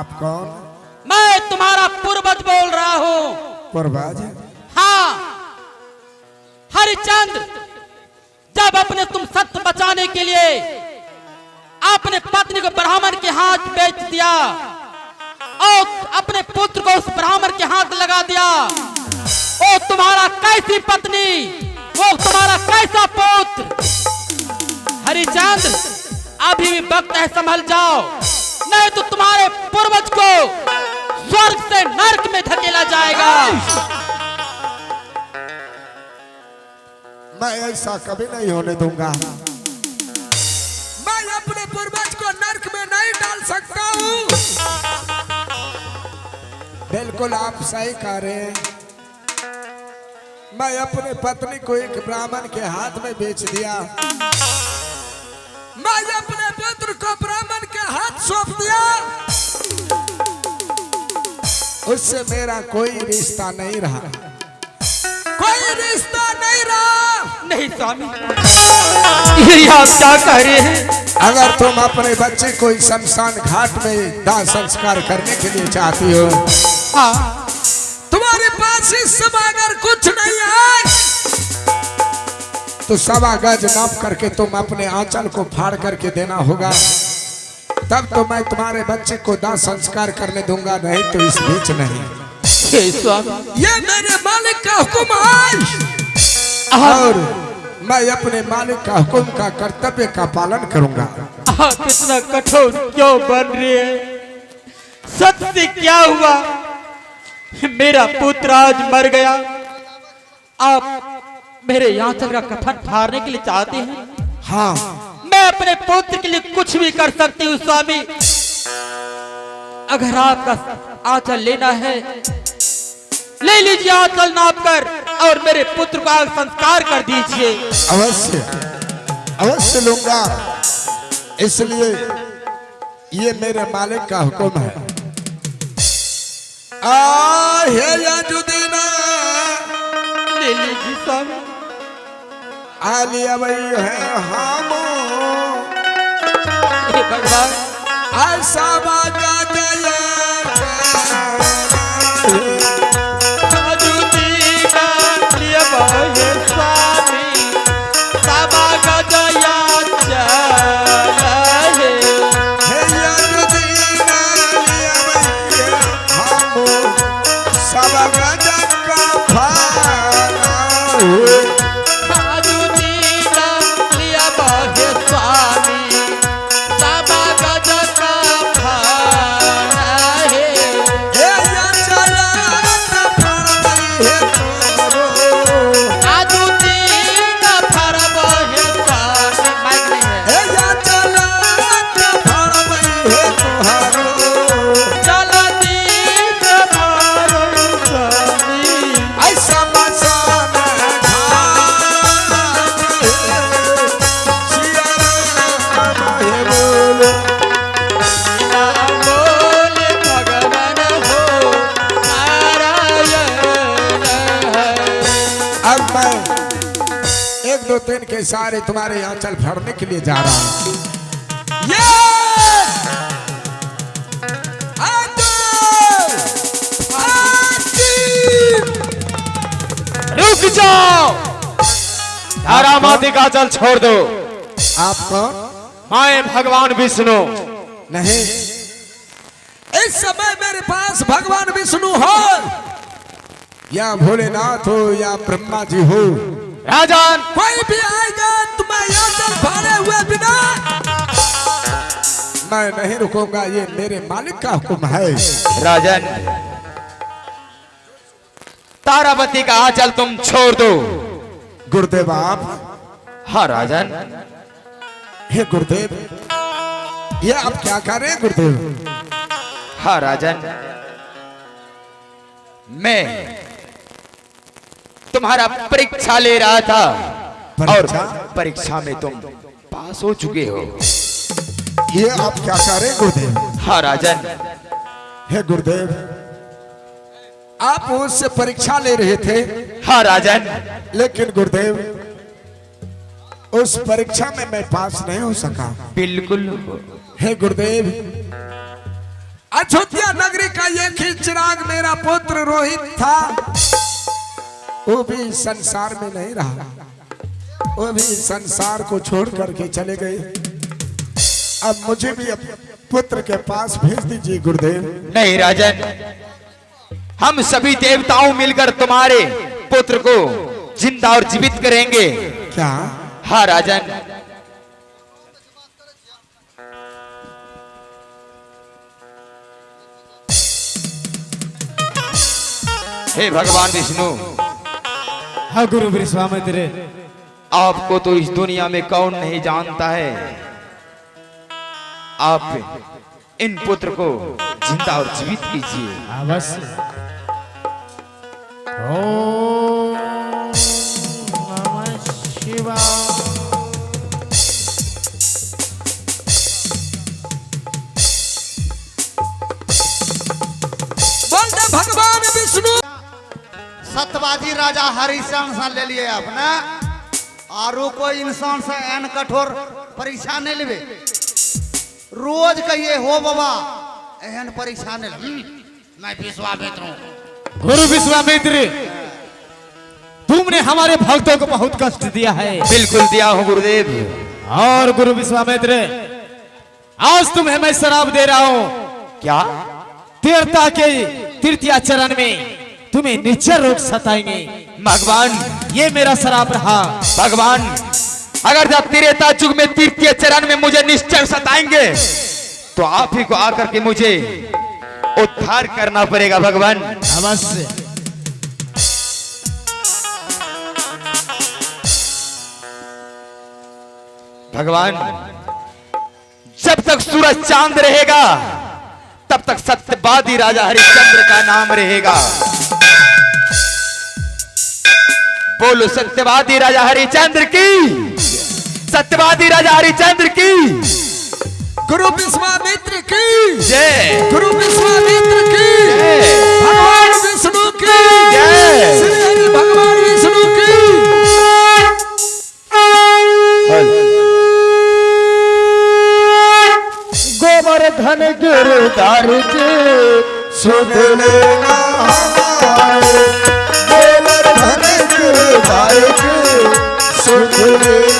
आप कौन? मैं तुम्हारा पूर्वज बोल रहा हूँ। पूर्वज? हाँ, हरिचंद्र जब अपने तुम सत्य बचाने के लिए अपने पत्नी को ब्राह्मण के हाथ बेच दिया और अपने पुत्र को उस ब्राह्मण के हाथ लगा दिया, वो तुम्हारा कैसी पत्नी, वो तुम्हारा कैसा पुत्र? हरिचंद्र अभी भी वक्त है, संभल जाओ, नहीं तो तुम्हारे पूर्वज को स्वर्ग से नरक में धकेला जाएगा। मैं ऐसा कभी नहीं होने दूंगा। मैं अपने पूर्वज को नरक में नहीं डाल सकता हूँ। बिल्कुल आप सही कह रहे हैं। मैं अपने पत्नी को एक ब्राह्मण के हाथ में बेच दिया। मैं अपने पुत्र को ब्राह्मण के हाथ सौंप दिया। उससे मेरा कोई रिश्ता नहीं रहा। कोई रिश्ता नहीं रहा। नहीं स्वामी, ये आप क्या कह रहे हैं? अगर तुम अपने बच्चे को इस शमशान घाट में दाह संस्कार करने के लिए चाहती हो, हाँ, तुम्हारे पास इस समय अगर कुछ नहीं है तो 1.25 गज नाप करके तुम अपने आंचल को फाड़ करके देना होगा, तब तो मैं तुम्हारे बच्चे को दाह संस्कार करने दूंगा, नहीं तो इस बीच नहीं। हे स्वामी, ये मेरे मालिक का हुक्म है और मैं अपने मालिक का हुक्म का कर्तव्य का पालन करूंगा। आप इतना कठोर क्यों बन रहे हैं? सत्य क्या हुआ? मेरा पुत्र आज मर गया, आप मेरे यहाँ चल का कफन फाड़ने के लिए चाहते हैं? हाँ, मैं अपने पुत्र के लिए कुछ भी कर सकती हूँ स्वामी। अगर आपका आंचल लेना है, ले लीजिए आंचल नाप कर और मेरे पुत्र का संस्कार कर दीजिए। अवश्य अवश्य लूंगा, इसलिए ये मेरे मालिक का हुक्म है। ले लीजिए स्वामी। आलिया वही है हम हे भगवान, ऐसा बाजा जया दिन के सारे तुम्हारे आंचल भरने के लिए जा रहा हूं। रुक जाओ, तारा माते का आंचल छोड़ दो। आप कौन? मैं भगवान विष्णु। नहीं, इस समय मेरे पास भगवान विष्णु हो या भोलेनाथ हो या ब्रह्मा जी हो, राजन कोई भी आएगा तो मैं आंचल फाड़े हुए बिना मैं नहीं रुकूंगा। ये मेरे मालिक का हुक्म है। राजन, तारावती का आंचल तुम छोड़ दो। गुरुदेव आप? हाँ राजन। हे गुरुदेव, ये आप क्या कर रहे हैं गुरुदेव? हाँ राजन, मैं तुम्हारा परीक्षा ले रहा था और परीक्षा में तुम पास हो चुके हो। ये आप क्या कर रहे हैं गुरुदेव? हाँ राजन। हे गुरुदेव, आप मुझसे परीक्षा ले रहे थे। हाँ राजन। लेकिन गुरुदेव, उस परीक्षा में मैं पास नहीं हो सका। बिल्कुल। हे गुरुदेव, अयोध्या नगरी का एक ही चिराग मेरा पुत्र रोहित था, वो भी संसार में नहीं रहा, वो भी संसार को छोड़ करके चले गए। अब मुझे भी अपने पुत्र के पास भेज दीजिए गुरुदेव। नहीं राजन, हम सभी देवताओं मिलकर तुम्हारे पुत्र को जिंदा और जीवित करेंगे। क्या? हाँ राजन। हे भगवान विष्णु, हाँ गुरु विश्वामित्र, आपको तो इस दुनिया में कौन नहीं जानता है। आप इन पुत्र को जिंदा और जीवित कीजिए। अवश्य। ओम नमः शिवाय। बोल दे भगवान विष्णु। सत्यवादी राजा हरिश्चंद्र से ले लिए अपना, आरो कोई इंसान से एन कठोर परीक्षा नहीं लेवे। रोज कहिए हो बाबा एहन परीक्षा नहीं ले। मैं विश्वामित्र हूँ। गुरु विश्वामित्र, तुमने हमारे भक्तों को बहुत कष्ट दिया है। बिल्कुल दिया हूँ गुरुदेव। और गुरु विश्वामित्र, आज तुम्हें मैं शराब दे रहा हूँ। क्या? तीर्था के तृतीय चरण में तुम्हें निश्चय रोग सताएंगे। भगवान, ये मेरा श्राप रहा। भगवान, अगर जब त्रेता युग में तृतीय चरण में मुझे निश्चय सताएंगे तो आप ही को आकर के मुझे उद्धार करना पड़ेगा भगवान। अवश्य। भगवान, जब तक सूरज चांद रहेगा तब तक सत्यवादी राजा हरिश्चंद्र का नाम रहेगा। बोलो सत्यवादी राजा हरिश्चंद्र की, सत्यवादी राजा हरिश्चंद्र की, गुरु विश्वामित्र की जय, गुरु विश्वामित्र की जय, भगवान विष्णु की जय। श्री हरि भगवान विष्णु की। गोवर्धन गिरधार के सुध लेना हमारे, गोवर्धन गिरधार के सुध लेना